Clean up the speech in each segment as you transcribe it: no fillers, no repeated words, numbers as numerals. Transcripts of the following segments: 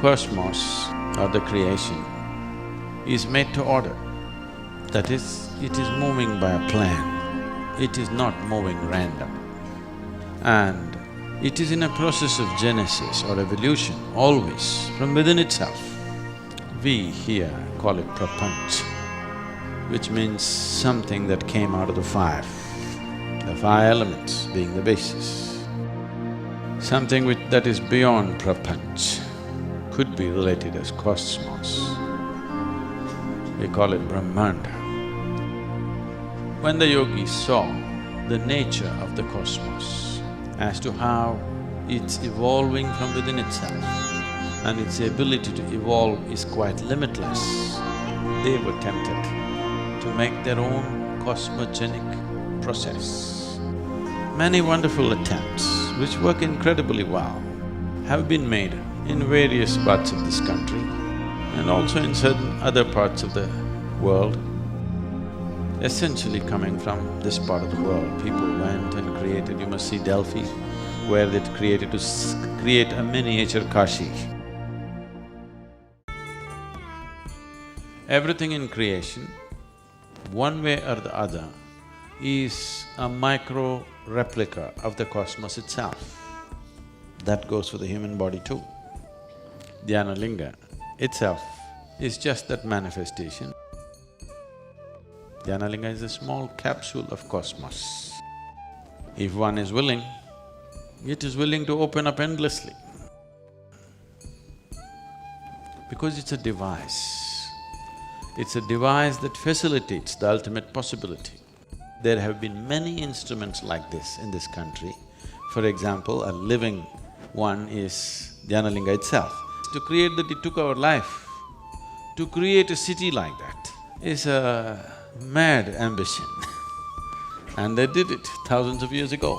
cosmos or the creation is made to order. That is, it is moving by a plan, it is not moving random. And it is in a process of genesis or evolution, always, from within itself. We here call it prapanch, which means something that came out of the five elements being the basis. Something that is beyond prapanch could be related as cosmos. We call it Brahmanda. When the yogis saw the nature of the cosmos as to how it's evolving from within itself and its ability to evolve is quite limitless, they were tempted to make their own cosmogenic process. Many wonderful attempts, which work incredibly well, have been made in various parts of this country and also in certain other parts of the world. Essentially coming from this part of the world, people went and created, you must see Delphi, where they created to create a miniature Kashi. Everything in creation, one way or the other, is a micro replica of the cosmos itself. That goes for the human body too. Dhyanalinga itself is just that manifestation. Dhyanalinga is a small capsule of cosmos. If one is willing, it is willing to open up endlessly. Because it's a device. It's a device that facilitates the ultimate possibility. There have been many instruments like this in this country. For example, a living one is Dhyanalinga itself. To create that, it took our life. To create a city like that is a mad ambition and they did it thousands of years ago.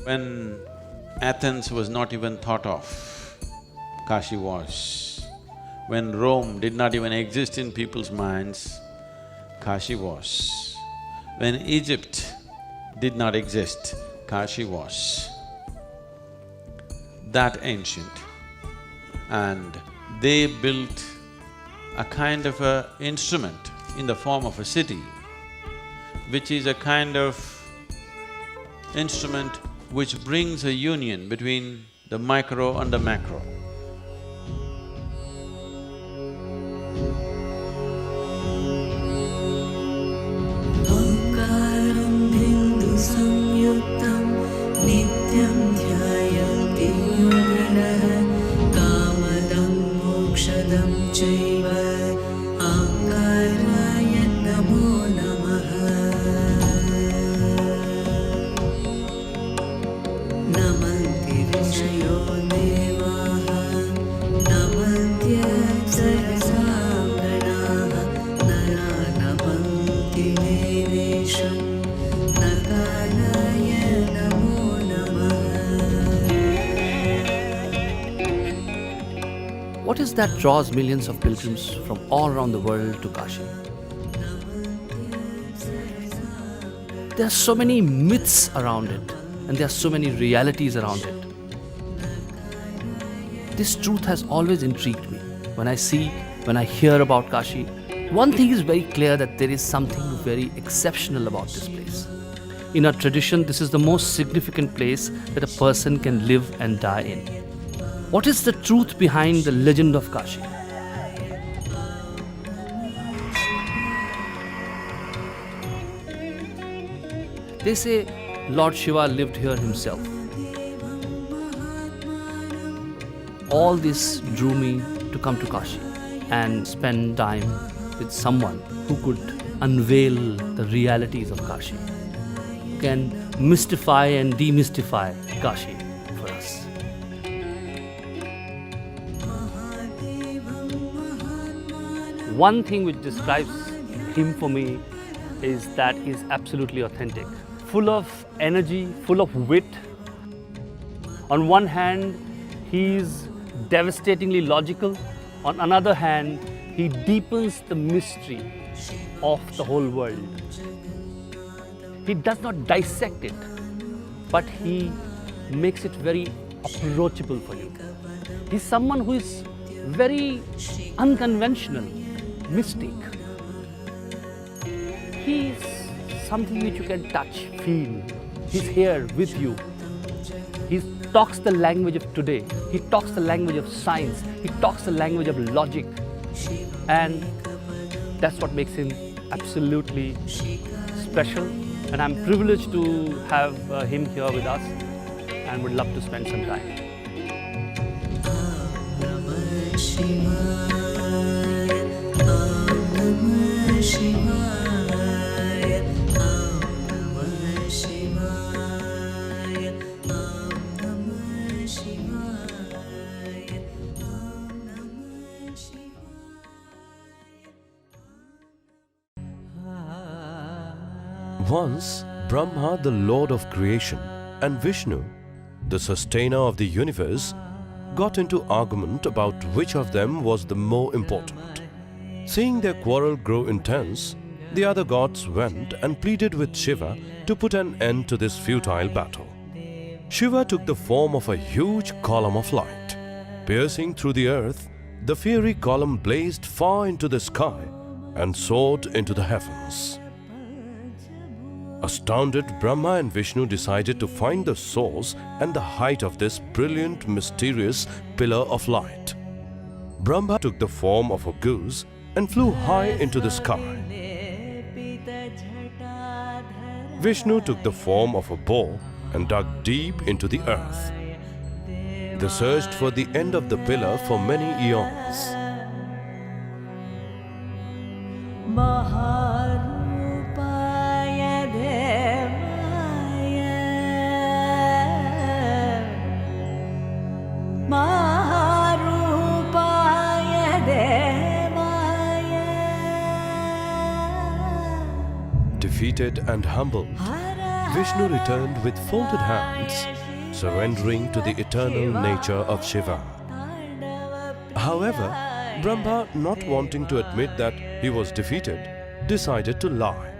When Athens was not even thought of, Kashi was. When Rome did not even exist in people's minds, Kashi was. When Egypt did not exist, Kashi was. That ancient. And they built a kind of a instrument in the form of a city, which is a kind of instrument which brings a union between the micro and the macro. What is that draws millions of pilgrims from all around the world to Kashi? There are so many myths around it and there are so many realities around it. This truth has always intrigued me. When I hear about Kashi, one thing is very clear, that there is something very exceptional about this place. In our tradition, this is the most significant place that a person can live and die in. What is the truth behind the legend of Kashi? They say Lord Shiva lived here himself. All this drew me to come to Kashi and spend time with someone who could unveil the realities of Kashi, who can mystify and demystify Kashi for us. One thing which describes him for me is that he's absolutely authentic, full of energy, full of wit. On one hand, he's devastatingly logical. On another hand, He deepens the mystery of the whole world. He does not dissect it, but he makes it very approachable for you. He's someone who is very unconventional, mystic. He's something which you can touch, feel. He's here with you. He talks the language of today. He talks the language of science. He talks the language of logic. And that's what makes him absolutely special. And I'm privileged to have him here with us and would love to spend some time. Once, Brahma, the Lord of creation, and Vishnu, the sustainer of the universe, got into argument about which of them was the more important. Seeing their quarrel grow intense, the other gods went and pleaded with Shiva to put an end to this futile battle. Shiva took the form of a huge column of light. Piercing through the earth, the fiery column blazed far into the sky and soared into the heavens. Astounded, Brahma and Vishnu decided to find the source and the height of this brilliant, mysterious pillar of light. Brahma took the form of a goose and flew high into the sky. Vishnu took the form of a boar and dug deep into the earth. They searched for the end of the pillar for many eons. Defeated and humbled, Vishnu returned with folded hands, surrendering to the eternal nature of Shiva. However, Brahma, not wanting to admit that he was defeated, decided to lie.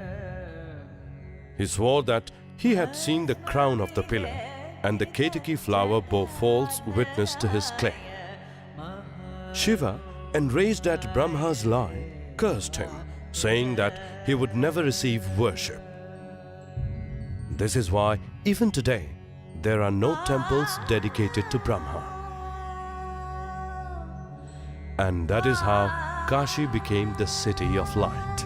He swore that he had seen the crown of the pillar, and the Ketaki flower bore false witness to his claim. Shiva, enraged at Brahma's lie, cursed him, saying that he would never receive worship. This is why, even today, there are no temples dedicated to Brahma. And that is how Kashi became the city of light.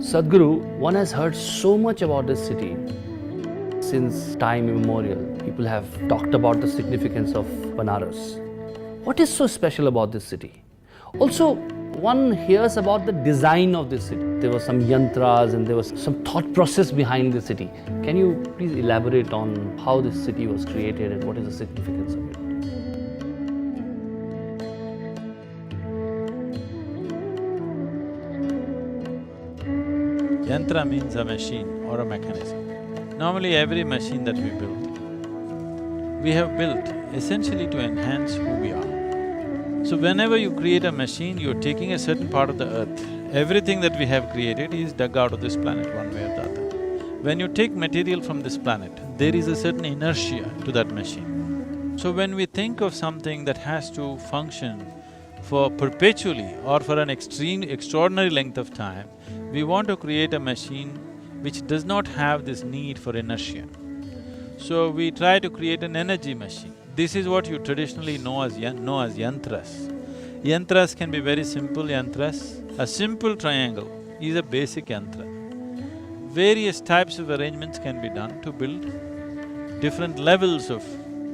Sadhguru, one has heard so much about this city. Since time immemorial, people have talked about the significance of Banaras. What is so special about this city? Also, one hears about the design of this city. There were some yantras and there was some thought process behind the city. Can you please elaborate on how this city was created and what is the significance of it? Yantra means a machine or a mechanism. Normally every machine that we build, we have built essentially to enhance who we are. So whenever you create a machine, you're taking a certain part of the earth. Everything that we have created is dug out of this planet one way or the other. When you take material from this planet, there is a certain inertia to that machine. So when we think of something that has to function for perpetually or for an extraordinary length of time, we want to create a machine which does not have this need for inertia. So we try to create an energy machine. This is what you traditionally know as yantras. Yantras can be very simple yantras. A simple triangle is a basic yantra. Various types of arrangements can be done to build different levels of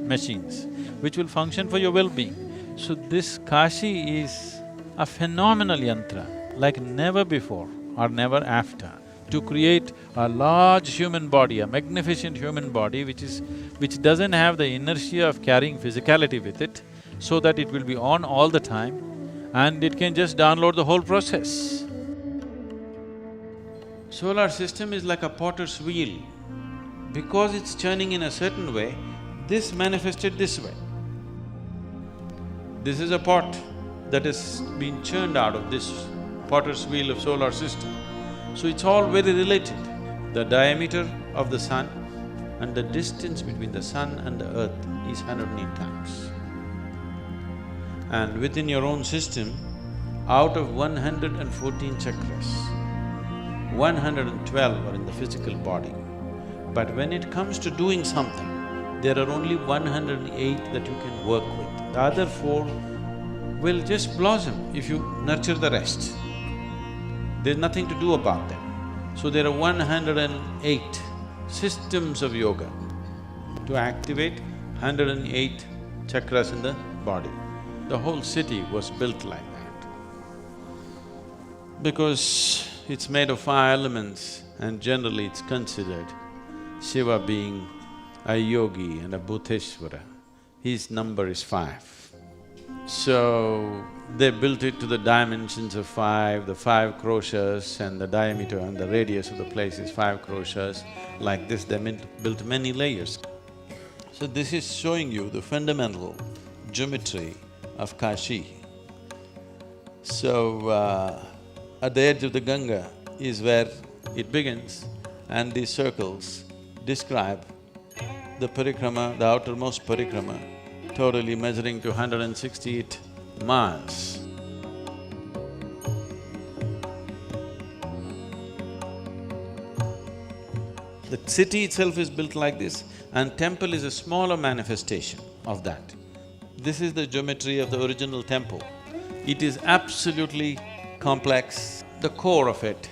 machines which will function for your well-being. So this Kashi is a phenomenal yantra like never before or never after, to create a large human body, a magnificent human body which doesn't have the inertia of carrying physicality with it, so that it will be on all the time and it can just download the whole process. Solar system is like a potter's wheel. because it's churning in a certain way, this manifested this way. This is a pot that has been churned out of this potter's wheel of solar system. So it's all very related. The diameter of the sun and the distance between the sun and the earth is 108 times. And within your own system, out of 114 chakras, 112 are in the physical body. But when it comes to doing something, there are only 108 that you can work with. The other four will just blossom if you nurture the rest. There's nothing to do about them. So there are 108 systems of yoga to activate 108 chakras in the body. The whole city was built like that. Because it's made of 5 elements and generally it's considered Shiva being a yogi and a Bhuteshwara, his number is 5. So, they built it to the dimensions of 5, the 5 crochets and the diameter and the radius of the place is 5 crochets. Like this, they built many layers. So this is showing you the fundamental geometry of Kashi. So, at the edge of the Ganga is where it begins, and these circles describe the parikrama, the outermost parikrama, totally measuring to 168 miles. The city itself is built like this, and temple is a smaller manifestation of that. This is the geometry of the original temple. It is absolutely complex. The core of it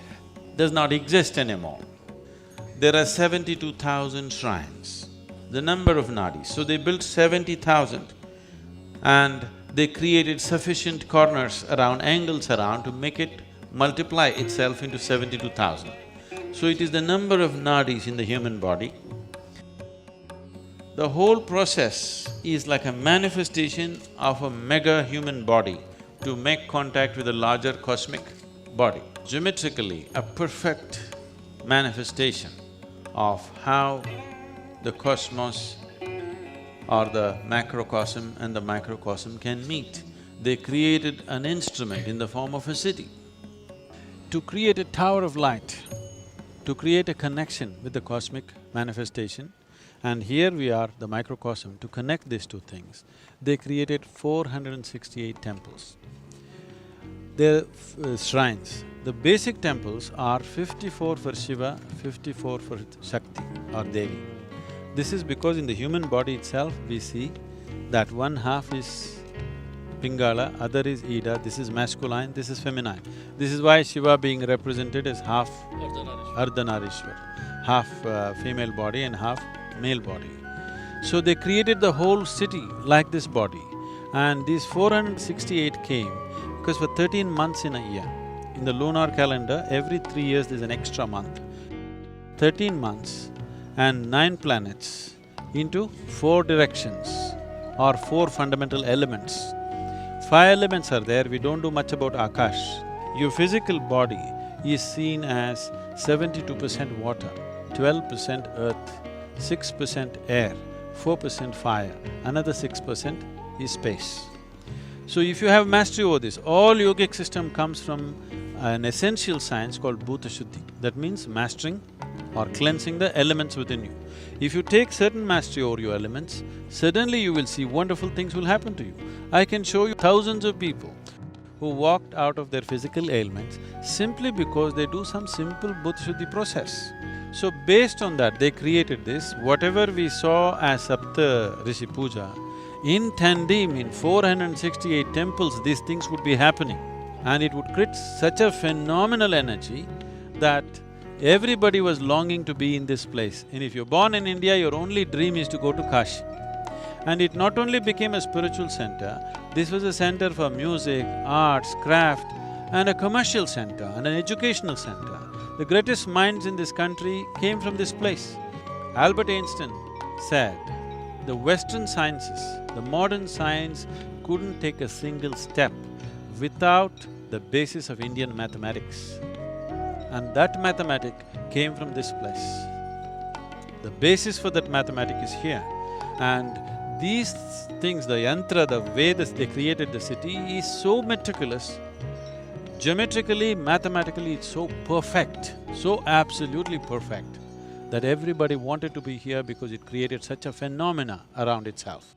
does not exist anymore. There are 72,000 shrines, the number of nadis. So they built 70,000 and they created sufficient corners around, angles around to make it multiply itself into 72,000. So it is the number of nadis in the human body. The whole process is like a manifestation of a mega human body to make contact with a larger cosmic body. Geometrically, a perfect manifestation of how the cosmos or the macrocosm and the microcosm can meet. They created an instrument in the form of a city. To create a tower of light, to create a connection with the cosmic manifestation, and here we are, the microcosm, to connect these two things, they created 468 temples. They're shrines. The basic temples are 54 for Shiva, 54 for Shakti or Devi. This is because in the human body itself, we see that one half is Pingala, other is Ida, this is masculine, this is feminine. This is why Shiva being represented as half Ardhanarishwar, half female body and half male body. So they created the whole city like this body, and these 468 came because for 13 months in a year, in the lunar calendar, every 3 years there's an extra month. 13 months and 9 planets into 4 directions or 4 fundamental elements. 5 elements are there, we don't do much about Akash. Your physical body is seen as 72% water, 12% earth, 6% air, 4% fire, another 6% is space. So if you have mastery over this, all yogic system comes from an essential science called Bhuta Shuddhi. That means mastering or cleansing the elements within you. If you take certain mastery over your elements, suddenly you will see wonderful things will happen to you. I can show you thousands of people who walked out of their physical ailments simply because they do some simple Bhuta Shuddhi process. So based on that, they created this. Whatever we saw as Sapta Rishi Puja, in tandem, in 468 temples, these things would be happening. And it would create such a phenomenal energy that everybody was longing to be in this place. And if you're born in India, your only dream is to go to Kashi. And it not only became a spiritual center, this was a center for music, arts, craft, and a commercial center and an educational center. The greatest minds in this country came from this place. Albert Einstein said, the Western sciences, the modern science couldn't take a single step without the basis of Indian mathematics. And that mathematic came from this place. The basis for that mathematic is here. And these things, the yantra, the way they created the city is so meticulous. Geometrically, mathematically, it's so perfect, so absolutely perfect, that everybody wanted to be here because it created such a phenomena around itself.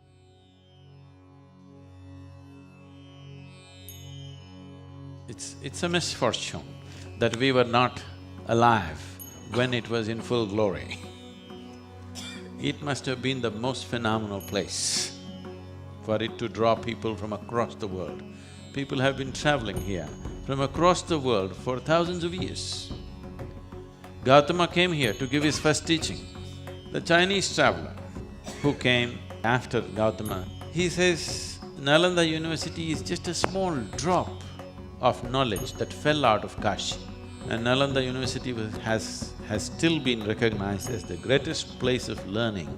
It's a misfortune that we were not alive when it was in full glory. It must have been the most phenomenal place for it to draw people from across the world. People have been traveling here from across the world for thousands of years. Gautama came here to give his first teaching. The Chinese traveler who came after Gautama, he says, Nalanda University is just a small drop of knowledge that fell out of Kashi. And Nalanda University has still been recognized as the greatest place of learning,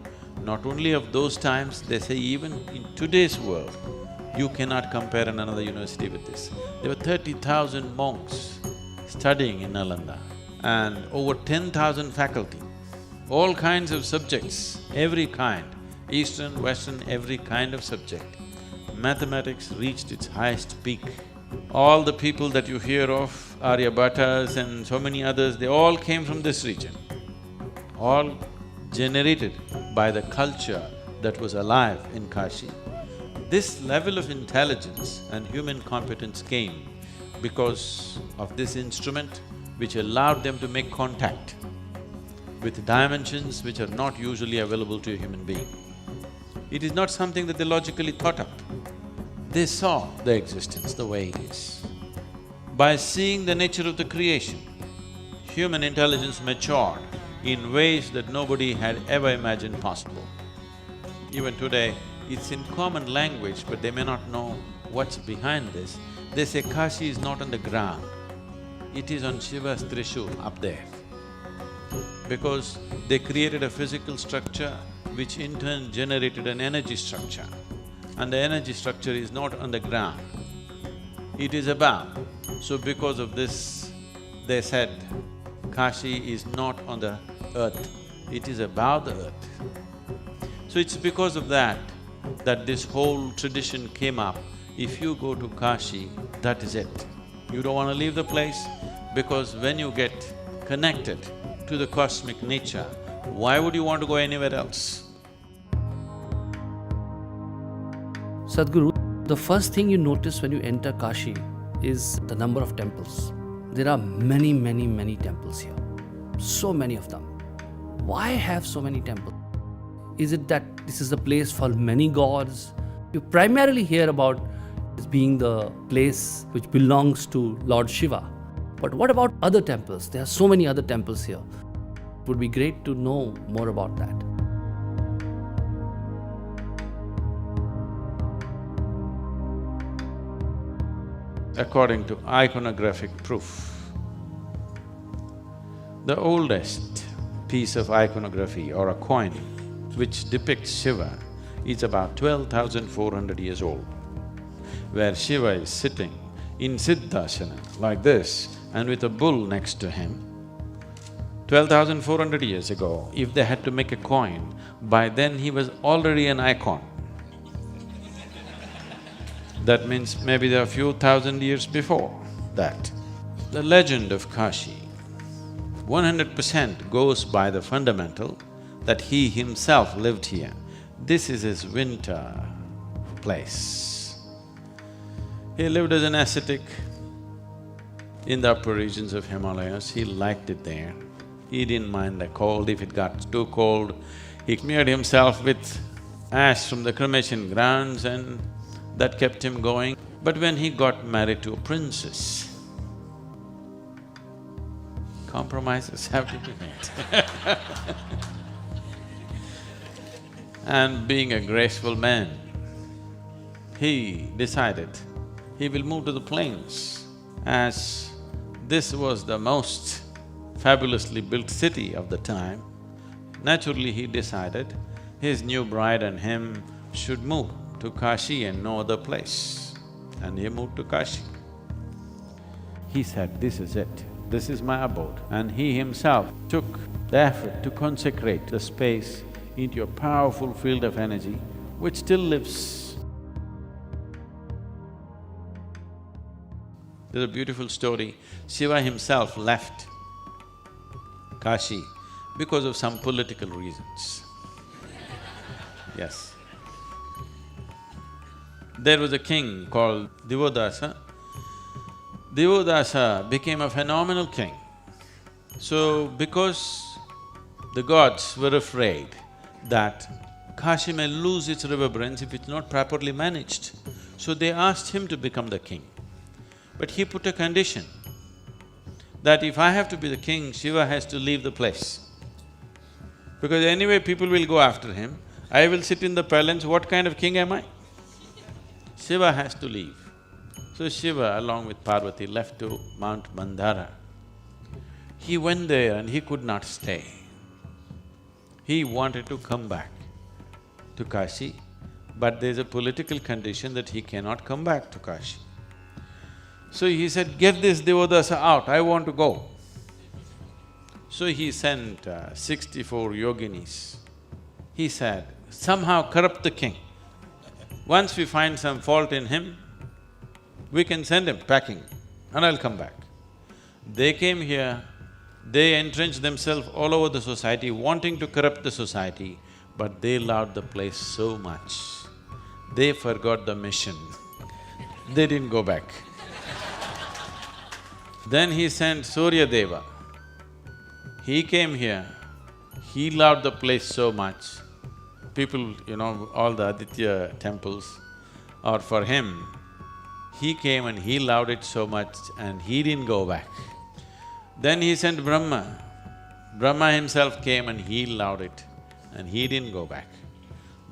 not only of those times, they say even in today's world, you cannot compare another university with this. There were 30,000 monks studying in Nalanda and over 10,000 faculty, all kinds of subjects, every kind, Eastern, Western, every kind of subject. Mathematics reached its highest peak. All the people that you hear of, Aryabhatas and so many others, they all came from this region, all generated by the culture that was alive in Kashi. This level of intelligence and human competence came because of this instrument which allowed them to make contact with dimensions which are not usually available to a human being. It is not something that they logically thought up. They saw the existence the way it is. By seeing the nature of the creation, human intelligence matured in ways that nobody had ever imagined possible. Even today, it's in common language, but they may not know what's behind this. They say Kashi is not on the ground, it is on Shiva's Trishul up there. Because they created a physical structure which in turn generated an energy structure. And the energy structure is not on the ground, it is above. So because of this, they said, Kashi is not on the earth, it is above the earth. So it's because of that this whole tradition came up. If you go to Kashi, that is it. You don't want to leave the place because when you get connected to the cosmic nature, why would you want to go anywhere else? Sadhguru, the first thing you notice when you enter Kashi is the number of temples. There are many, many, many temples here. So many of them. Why have so many temples? Is it that this is the place for many gods? You primarily hear about this being the place which belongs to Lord Shiva. But what about other temples? There are so many other temples here. It would be great to know more about that. According to iconographic proof, the oldest piece of iconography or a coin which depicts Shiva is about 12,400 years old, where Shiva is sitting in Siddhasana like this and with a bull next to him. 12,400 years ago, if they had to make a coin, by then he was already an icon. That means maybe there are a few thousand years before that. The legend of Kashi 100% goes by the fundamental that he himself lived here. This is his winter place. He lived as an ascetic in the upper regions of Himalayas. He liked it there. He didn't mind the cold. If it got too cold, he smeared himself with ash from the cremation grounds and that kept him going. But when he got married to a princess, compromises have to be made. And being a graceful man, he decided he will move to the plains. As this was the most fabulously built city of the time, naturally he decided his new bride and him should move to Kashi and no other place. And he moved to Kashi. He said, this is it. this is my abode. And he himself took the effort to consecrate the space into a powerful field of energy which still lives. There's a beautiful story. Shiva himself left Kashi because of some political reasons. Yes. There was a king called Divodasa. Divodasa became a phenomenal king. So, because the gods were afraid that Kashi may lose its reverberance if it's not properly managed, so they asked him to become the king. But he put a condition that if I have to be the king, Shiva has to leave the place. Because anyway people will go after him, I will sit in the palace, what kind of king am I? Shiva has to leave. So Shiva along with Parvati left to Mount Mandara. He went there and he could not stay. He wanted to come back to Kashi, but there's a political condition that he cannot come back to Kashi. So he said, get this Divodasa out, I want to go. So he sent 64 yoginis. He said, somehow corrupt the king. Once we find some fault in him, we can send him packing and I'll come back. They came here, they entrenched themselves all over the society, wanting to corrupt the society, but they loved the place so much, they forgot the mission. They didn't go back. Then he sent Surya Deva. He came here, he loved the place so much. People, all the Aditya temples are for him. He came and he loved it so much and he didn't go back. Then he sent Brahma. Brahma himself came and he loved it and he didn't go back.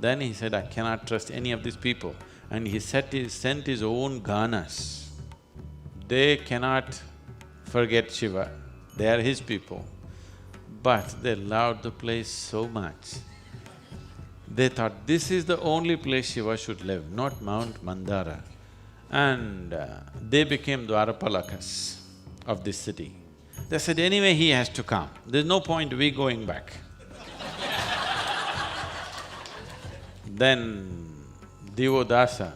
Then he said, I cannot trust any of these people. And he sent his own ganas. They cannot forget Shiva, they are his people. But they loved the place so much. They thought, this is the only place Shiva should live, not Mount Mandara. And they became Dwarapalakas of this city. They said, anyway he has to come, there's no point we going back. Then Divodasa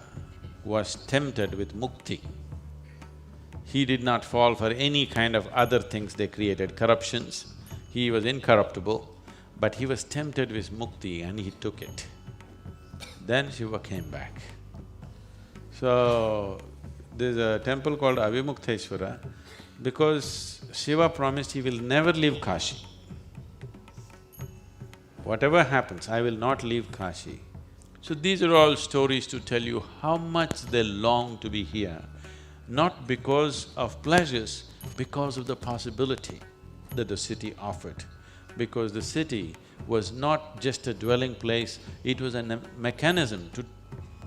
was tempted with mukti. He did not fall for any kind of other things they created, corruptions. He was incorruptible, but he was tempted with mukti and he took it. Then Shiva came back. So, there's a temple called Avimukteshwara because Shiva promised he will never leave Kashi. Whatever happens, I will not leave Kashi. So these are all stories to tell you how much they long to be here, not because of pleasures, because of the possibility that the city offered. Because the city was not just a dwelling place, it was a mechanism to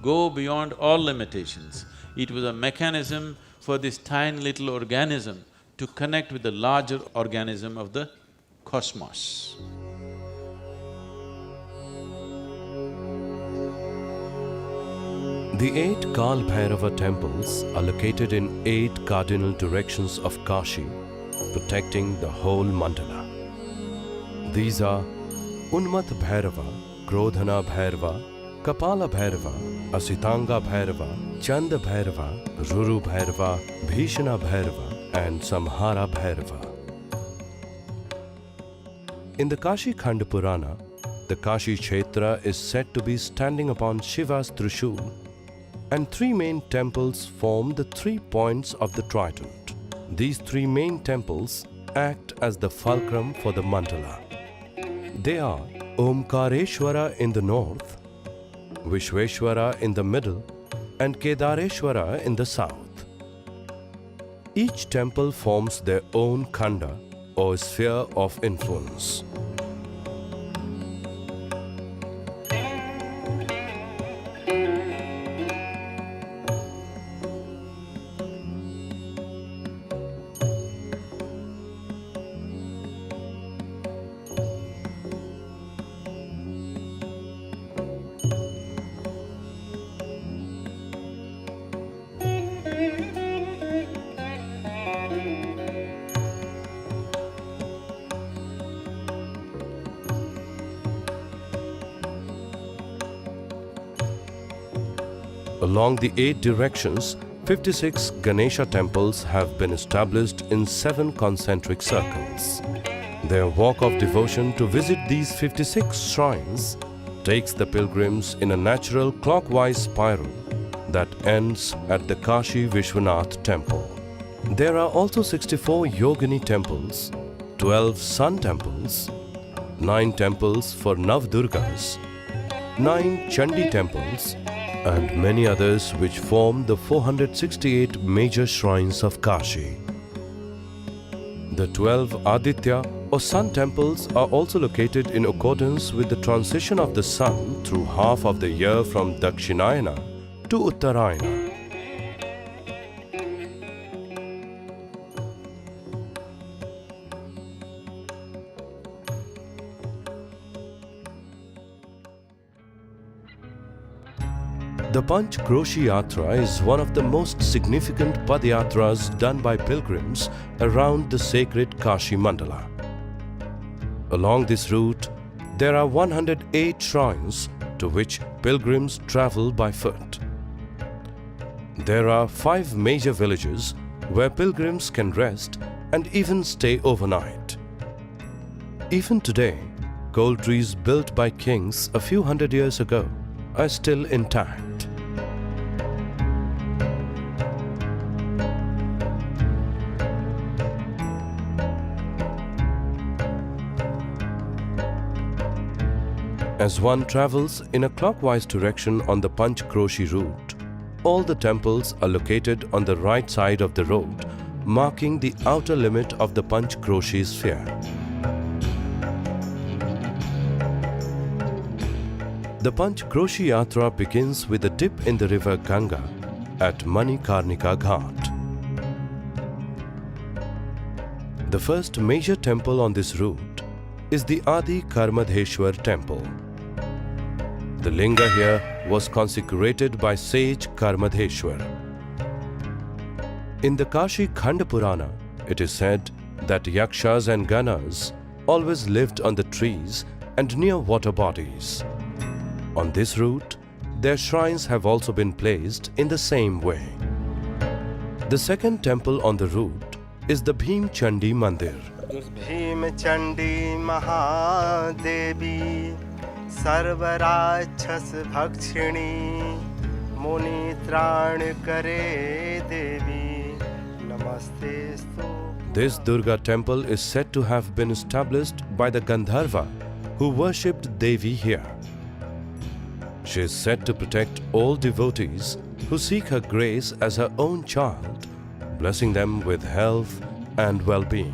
go beyond all limitations. It was a mechanism for this tiny little organism to connect with the larger organism of the cosmos. The 8 Kal Bhairava temples are located in 8 cardinal directions of Kashi, protecting the whole mandala. These are Unmat Bhairava, Krodhana Bhairava, Kapala Bhairava, Asitanga Bhairava, Chanda Bhairava, Ruru Bhairava, Bhishana Bhairava and Samhara Bhairava. In the Kashi Khanda Purana, the Kashi Kshetra is said to be standing upon Shiva's Trishul, and 3 main temples form the 3 points of the trident. These 3 main temples act as the fulcrum for the mandala. They are Omkareshwara in the north, Vishveshwara in the middle and Kedareshwara in the south. Each temple forms their own khanda or sphere of influence. Along the 8 directions, 56 Ganesha temples have been established in 7 concentric circles. Their walk of devotion to visit these 56 shrines takes the pilgrims in a natural clockwise spiral that ends at the Kashi Vishwanath temple. There are also 64 Yogini temples, 12 sun temples, 9 temples for Navdurgas, 9 Chandi temples, and many others which form the 468 major shrines of Kashi. The 12 Aditya or sun temples are also located in accordance with the transition of the sun through half of the year from Dakshinayana to Uttarayana. The Panch Kroshi Yatra is one of the most significant Padyatras done by pilgrims around the sacred Kashi Mandala. Along this route, there are 108 shrines to which pilgrims travel by foot. There are 5 major villages where pilgrims can rest and even stay overnight. Even today, gold trees built by kings a few hundred years ago are still intact. As one travels in a clockwise direction on the Panch Kroshi route, all the temples are located on the right side of the road, marking the outer limit of the Panch Kroshi sphere. The Panch Kroshi Yatra begins with a dip in the river Ganga at Manikarnika Ghat. The first major temple on this route is the Adi Karmadheshwar temple. The linga here was consecrated by sage Karmadheshwar. In the Kashi Khanda Purana, it is said that yakshas and ganas always lived on the trees and near water bodies. On this route, their shrines have also been placed in the same way. The second temple on the route is the Bhim Chandi Mandir. Bhim Chandi Mahadevi Sarvarachas Bhakshini Muni Tran Kare Devi Namaste Stu. This Durga temple is said to have been established by the Gandharva who worshipped Devi here. She is said to protect all devotees who seek her grace as her own child, blessing them with health and well-being.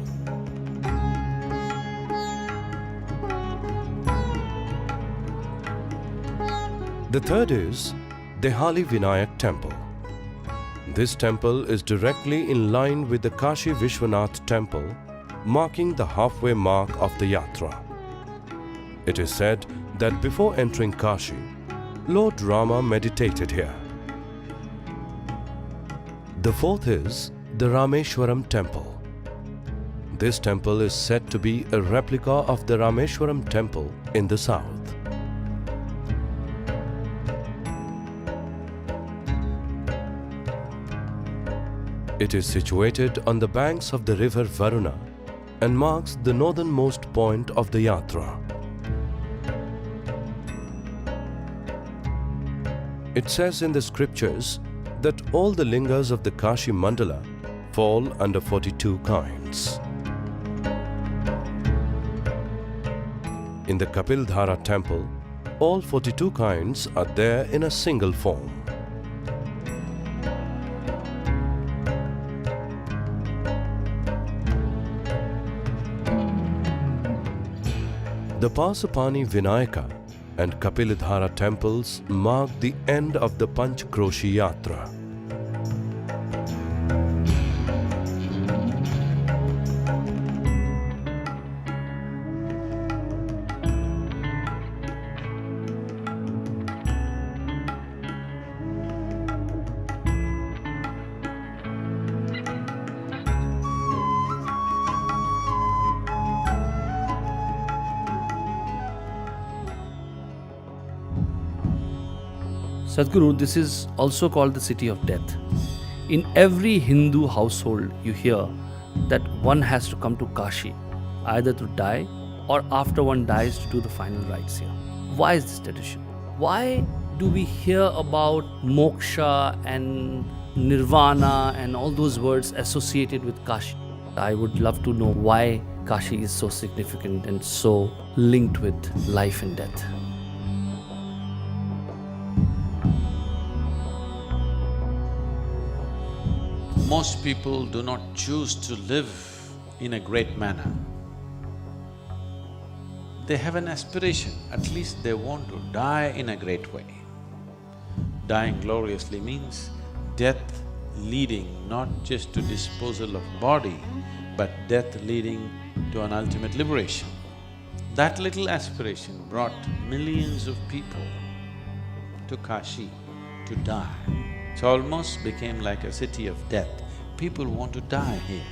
The third is Dehali Vinayak temple. This temple is directly in line with the Kashi Vishwanath temple, marking the halfway mark of the yatra. It is said that before entering Kashi, Lord Rama meditated here. The fourth is the Rameshwaram temple. This temple is said to be a replica of the Rameshwaram temple in the south. It is situated on the banks of the river Varuna and marks the northernmost point of the yatra. It says in the scriptures that all the lingas of the Kashi Mandala fall under 42 kinds. In the Kapildhara temple, all 42 kinds are there in a single form. The Pasupani Vinayaka and Kapilidhara temples mark the end of the Panch Kroshi Yatra. Sadhguru, this is also called the city of death. In every Hindu household, you hear that one has to come to Kashi, either to die or after one dies to do the final rites here. Why is this tradition? Why do we hear about moksha and nirvana and all those words associated with Kashi? I would love to know why Kashi is so significant and so linked with life and death. Most people do not choose to live in a great manner. They have an aspiration, at least they want to die in a great way. Dying gloriously means death leading not just to disposal of body, but death leading to an ultimate liberation. That little aspiration brought millions of people to Kashi to die. It almost became like a city of death. People want to die here.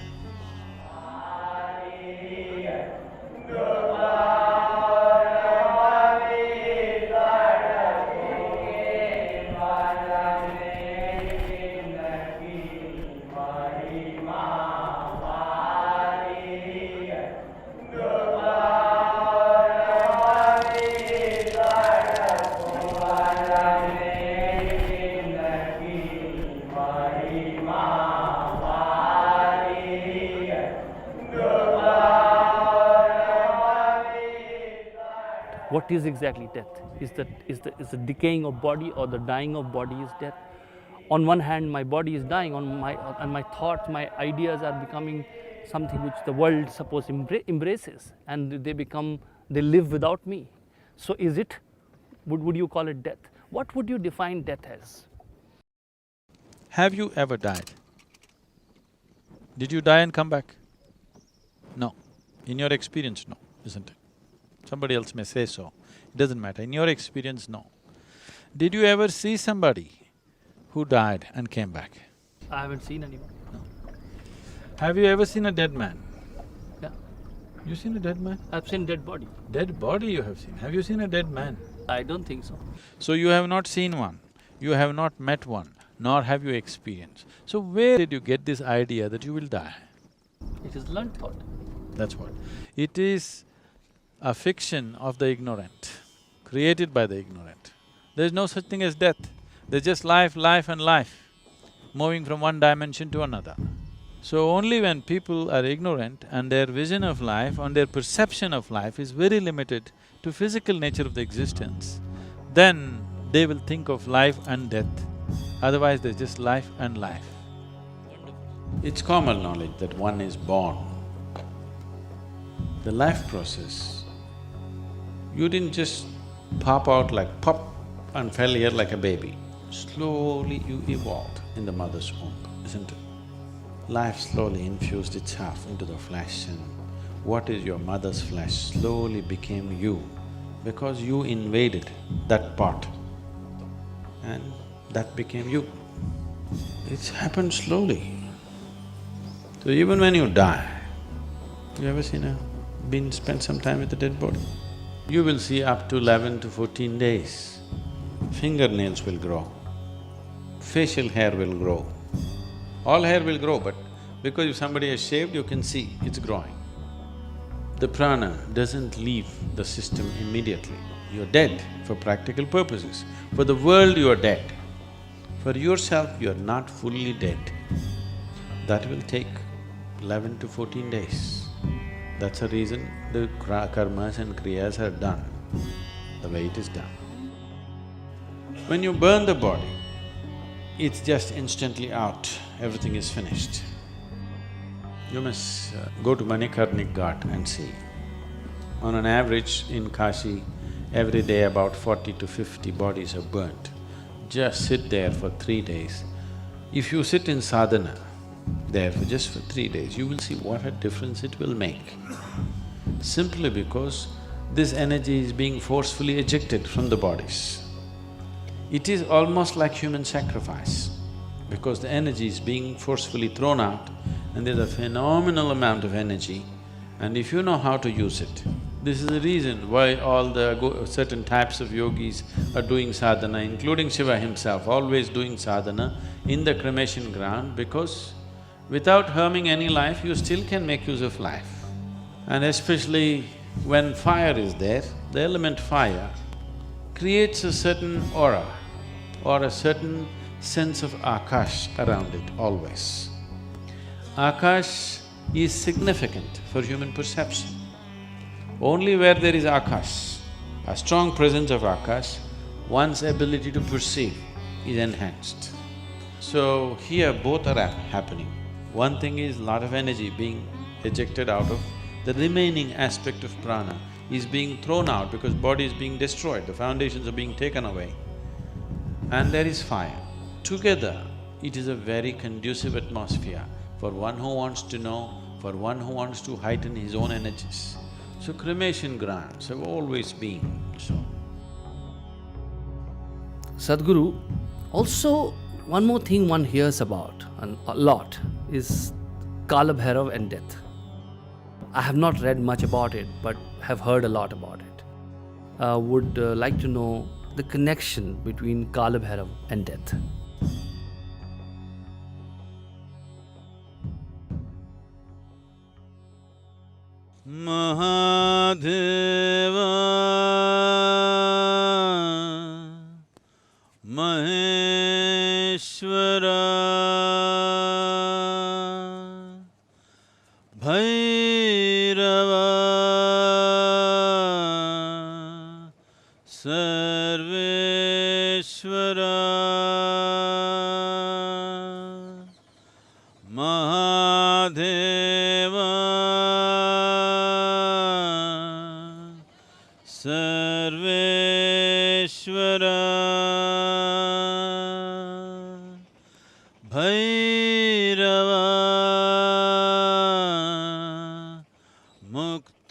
What is exactly death? Is the decaying of body or the dying of body is death? On one hand, my body is dying, on my thoughts, my ideas are becoming something which the world suppose embraces, and they live without me. So is it, would you call it death? What would you define death as? Have you ever died? Did you die and come back? No. In your experience, no, isn't it? Somebody else may say so, it doesn't matter. In your experience, no. Did you ever see somebody who died and came back? I haven't seen anyone. No. Have you ever seen a dead man? Yeah. You seen a dead man? I've seen dead body. Dead body you have seen. Have you seen a dead man? I don't think so. So you have not seen one, you have not met one, nor have you experienced. So where did you get this idea that you will die? It is learned thought. That's what. It is a fiction of the ignorant, created by the ignorant. There's no such thing as death. There's just life, life and life, moving from one dimension to another. So only when people are ignorant and their vision of life and their perception of life is very limited to physical nature of the existence, then they will think of life and death. Otherwise, there's just life and life. It's common knowledge that one is born. The life process, you didn't just pop out like pop and fell here like a baby. Slowly you evolved in the mother's womb, isn't it? Life slowly infused itself into the flesh, and what is your mother's flesh slowly became you, because you invaded that part and that became you. It's happened slowly. So even when you die, you ever spent some time with a dead body? You will see up to 11 to 14 days, fingernails will grow, facial hair will grow. All hair will grow, but because if somebody has shaved, you can see it's growing. The prana doesn't leave the system immediately. You're dead for practical purposes. For the world, you are dead. For yourself, you are not fully dead. That will take 11 to 14 days. That's the reason the karmas and kriyas are done the way it is done. When you burn the body, it's just instantly out, everything is finished. You must go to Manikarnik Ghat and see. On an average in Kashi, every day about 40 to 50 bodies are burnt. Just sit there for 3 days. If you sit in sadhana there for just for 3 days, you will see what a difference it will make. Simply because this energy is being forcefully ejected from the bodies. It is almost like human sacrifice, because the energy is being forcefully thrown out and there's a phenomenal amount of energy, and if you know how to use it, This is the reason why all the certain types of yogis are doing sadhana, including Shiva himself, always doing sadhana in the cremation ground, because without harming any life, you still can make use of life. And especially when fire is there, the element fire creates a certain aura or a certain sense of akash around it always. Akash is significant for human perception. Only where there is akash, a strong presence of akash, one's ability to perceive is enhanced. So here both are happening. One thing is lot of energy being ejected out of the remaining aspect of prana is being thrown out because body is being destroyed, the foundations are being taken away. And there is fire. Together, it is a very conducive atmosphere for one who wants to know, for one who wants to heighten his own energies. So cremation grounds have always been so. Sadhguru, also one more thing one hears about a lot is Kala Bhairav and death. I have not read much about it, but have heard a lot about it. Would like to know the connection between Kala Bhairav and death. Mahadeva Maheshwara Bhairava Sarveshwara Mahadeva Sarveshwara Bhairava Mukteshwara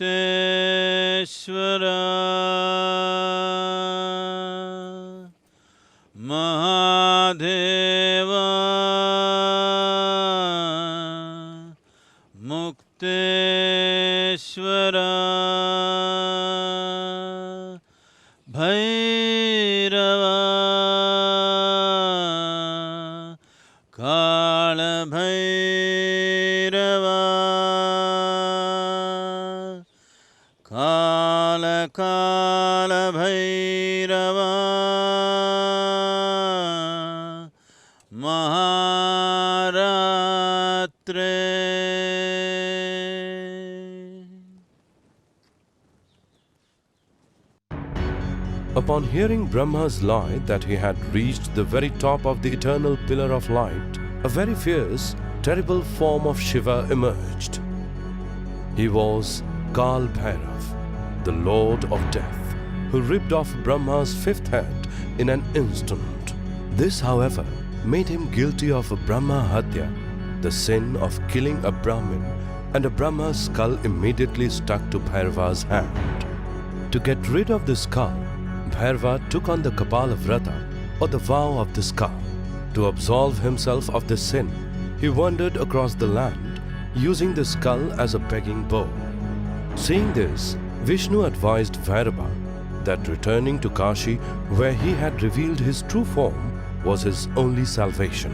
Mahadeva Mukteshwara Bhairava Kala Bhairava Kala Kala Bhairava Maharatre. Upon hearing Brahma's lie that he had reached the very top of the eternal pillar of light, a very fierce, terrible form of Shiva emerged. He was Kal Bhairav, the lord of death, who ripped off Brahma's fifth head in an instant. This, however, made him guilty of Brahma Hatya, the sin of killing a Brahmin, and a Brahma's skull immediately stuck to Bhairava's hand. To get rid of the skull, Bhairava took on the Kapala Vrata, or the vow of the skull. To absolve himself of the sin, he wandered across the land, using the skull as a begging bowl. Seeing this, Vishnu advised Bhairava that returning to Kashi, where he had revealed his true form, was his only salvation.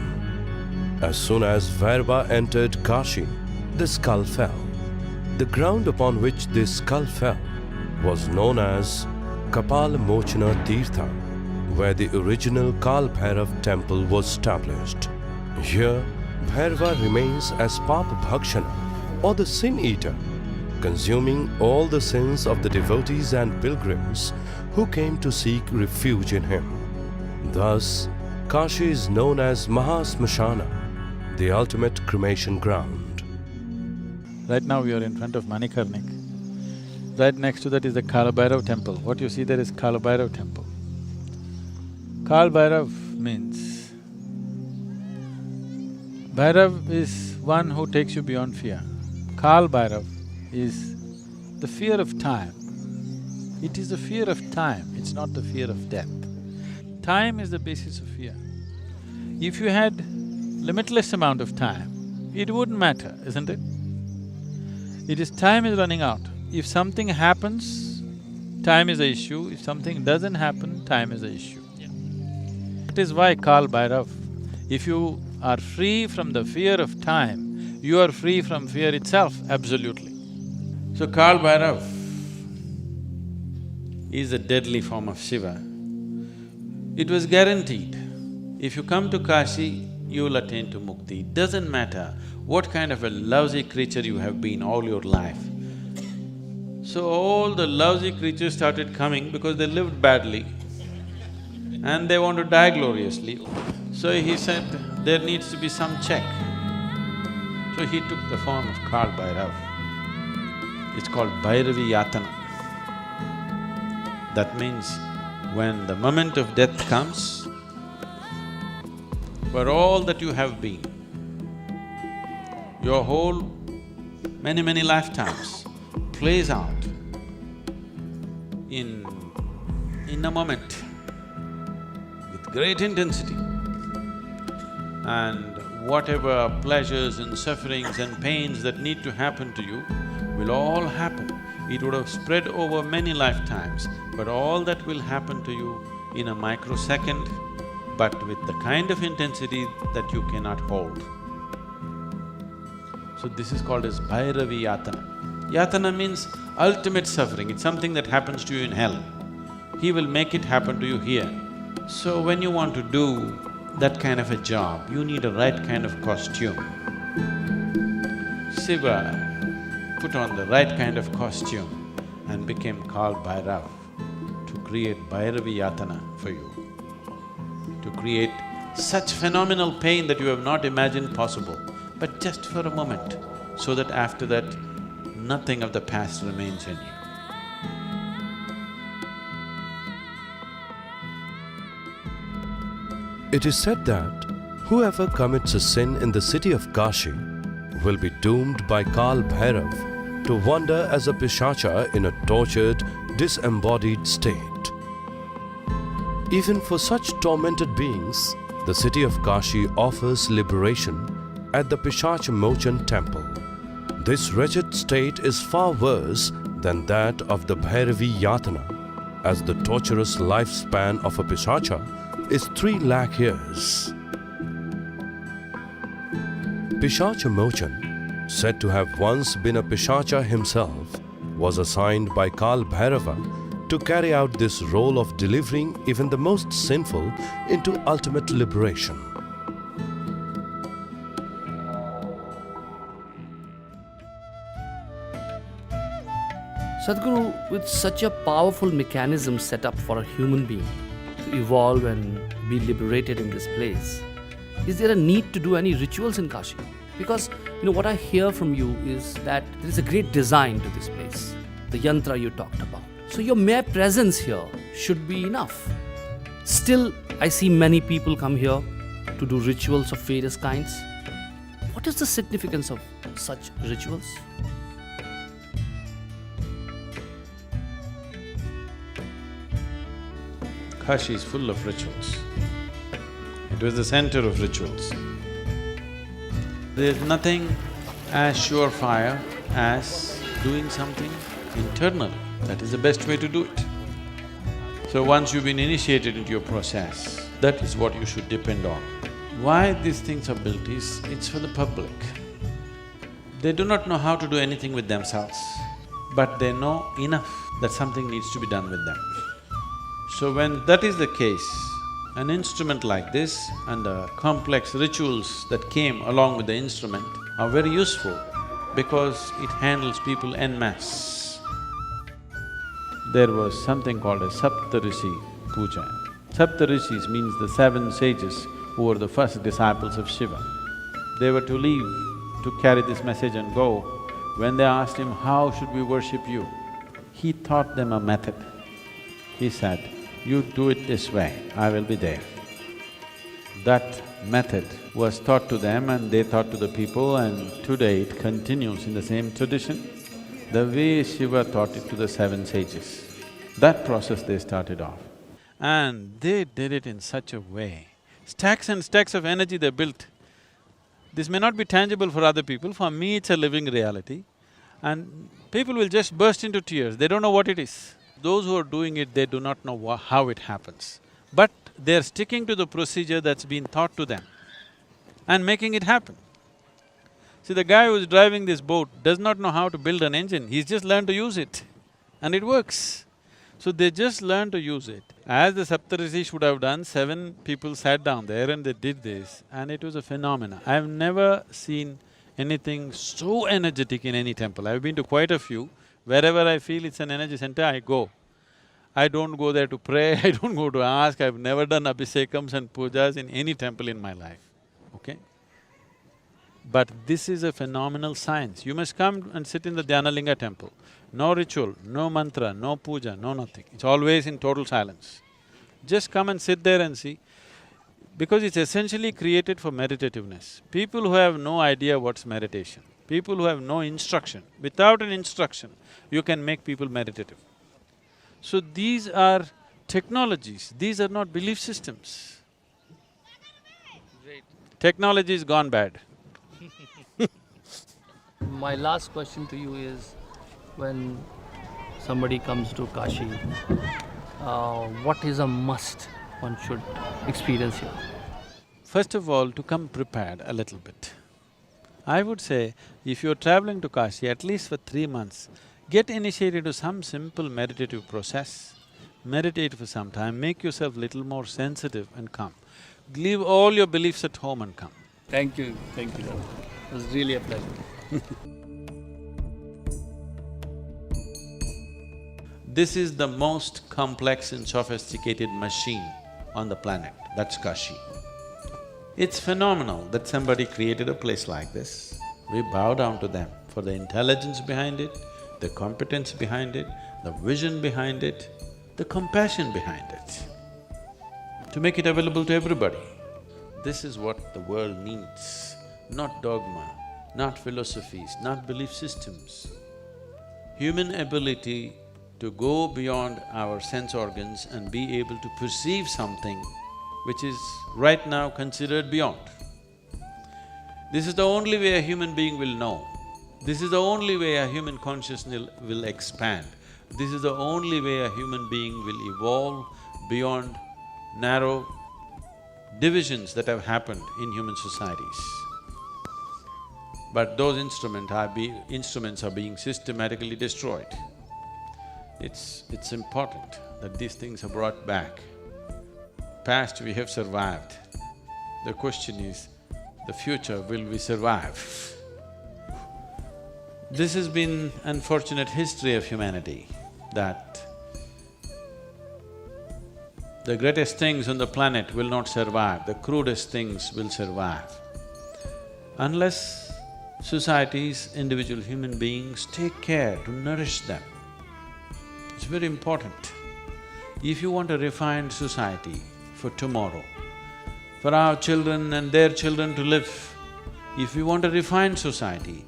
As soon as Bhairava entered Kashi, the skull fell. The ground upon which this skull fell was known as Kapala Mochana Tirtha, where the original Kal Bhairav temple was established. Here, Bhairava remains as Papa Bhakshana, or the sin eater, consuming all the sins of the devotees and pilgrims who came to seek refuge in him. Thus, Kashi is known as Mahasmashana, the ultimate cremation ground. Right now we are in front of Manikarnik. Right next to that is the Kala Bhairav temple. What you see there is Kala Bhairav temple. Kal Bhairav means… Bhairav is one who takes you beyond fear. Kal Bhairav is the fear of time. It is the fear of time, it's not the fear of death. Time is the basis of fear. If you had limitless amount of time, it wouldn't matter, isn't it? It is time is running out. if something happens, time is the issue, if something doesn't happen, time is the issue. That is why Kal Bhairav, if you are free from the fear of time, you are free from fear itself, absolutely. So Kal Bhairav is a deadly form of Shiva. It was guaranteed, if you come to Kashi, you will attain to mukti. It doesn't matter what kind of a lousy creature you have been all your life. So all the lousy creatures started coming because they lived badly and they want to die gloriously. So he said, there needs to be some check. So he took the form of Kal Bhairav. It's called Bhairavi Yatana. That means when the moment of death comes, for all that you have been, your whole many lifetimes plays out in a moment with great intensity. And whatever pleasures and sufferings and pains that need to happen to you will all happen. It would have spread over many lifetimes, but all that will happen to you in a microsecond, but with the kind of intensity that you cannot hold. So this is called as Bhairavi Yatana. Yatana means ultimate suffering, it's something that happens to you in hell. He will make it happen to you here. So when you want to do that kind of a job, you need a right kind of costume. Shiva put on the right kind of costume and became Kal Bhairav to create Bhairavi Yatana for you, to create such phenomenal pain that you have not imagined possible, but just for a moment, so that after that, nothing of the past remains in you. It is said that whoever commits a sin in the city of Kashi will be doomed by Kal Bhairav to wander as a pishacha in a tortured, disembodied state. Even for such tormented beings, the city of Kashi offers liberation at the Pishachmochan temple. This wretched state is far worse than that of the Bhairavi Yatana, as the torturous lifespan of a pishacha is 3 lakh years. Pishachmochan, said to have once been a pishacha himself, was assigned by Kal Bhairava to carry out this role of delivering even the most sinful into ultimate liberation. Sadhguru, with such a powerful mechanism set up for a human being to evolve and be liberated in this place, is there a need to do any rituals in Kashi? Because, what I hear from you is that there is a great design to this place, the yantra you talked about. So your mere presence here should be enough. Still, I see many people come here to do rituals of various kinds. What is the significance of such rituals? Kashi is full of rituals. It was the center of rituals. There's nothing as surefire as doing something internally. That is the best way to do it. So once you've been initiated into your process, that is what you should depend on. Why these things are built is, it's for the public. They do not know how to do anything with themselves, but they know enough that something needs to be done with them. So when that is the case, an instrument like this and the complex rituals that came along with the instrument are very useful because it handles people en masse. There was something called a Saptarishi puja. Saptarishis means the 7 sages who were the first disciples of Shiva. They were to leave to carry this message and go. When they asked him, how should we worship you? He taught them a method. He said, you do it this way, I will be there. That method was taught to them and they taught to the people, and today it continues in the same tradition. The way Shiva taught it to the 7 sages, that process they started off. And they did it in such a way, stacks and stacks of energy they built. This may not be tangible for other people, for me it's a living reality. and people will just burst into tears, they don't know what it is. Those who are doing it, they do not know how it happens. But they're sticking to the procedure that's been taught to them and making it happen. See, the guy who's driving this boat does not know how to build an engine, he's just learned to use it and it works. So they just learn to use it. As the Saptarishis would have done, 7 people sat down there and they did this and it was a phenomena. I've never seen anything so energetic in any temple. I've been to quite a few. Wherever I feel it's an energy center, I go. I don't go there to pray, I don't go to ask, I've never done abhishekams and pujas in any temple in my life, okay? But this is a phenomenal science. You must come and sit in the Dhyanalinga temple. No ritual, no mantra, no puja, no nothing. It's always in total silence. Just come and sit there and see, because it's essentially created for meditativeness. People who have no idea what's meditation, people who have no instruction, without an instruction, you can make people meditative. So these are technologies, these are not belief systems. Great. Technology is gone bad. My last question to you is, when somebody comes to Kashi, what is a must one should experience here? First of all, to come prepared a little bit. I would say, if you're traveling to Kashi, at least for 3 months, get initiated to some simple meditative process. Meditate for some time, make yourself little more sensitive and come. Leave all your beliefs at home and come. Thank you, It was really a pleasure. This is the most complex and sophisticated machine on the planet, that's Kashi. It's phenomenal that somebody created a place like this. We bow down to them for the intelligence behind it, the competence behind it, the vision behind it, the compassion behind it, to make it available to everybody. This is what the world needs, not dogma, not philosophies, not belief systems. Human ability to go beyond our sense organs and be able to perceive something which is right now considered beyond. This is the only way a human being will know. This is the only way a human consciousness will expand. This is the only way a human being will evolve beyond narrow divisions that have happened in human societies. But those instruments are being systematically destroyed. It's important that these things are brought back. Past we have survived. The question is, the future, will we survive? This has been unfortunate history of humanity, that the greatest things on the planet will not survive, the crudest things will survive. Unless societies, individual human beings take care to nourish them. It's very important. If you want a refined society for tomorrow, for our children and their children to live, if you want a refined society,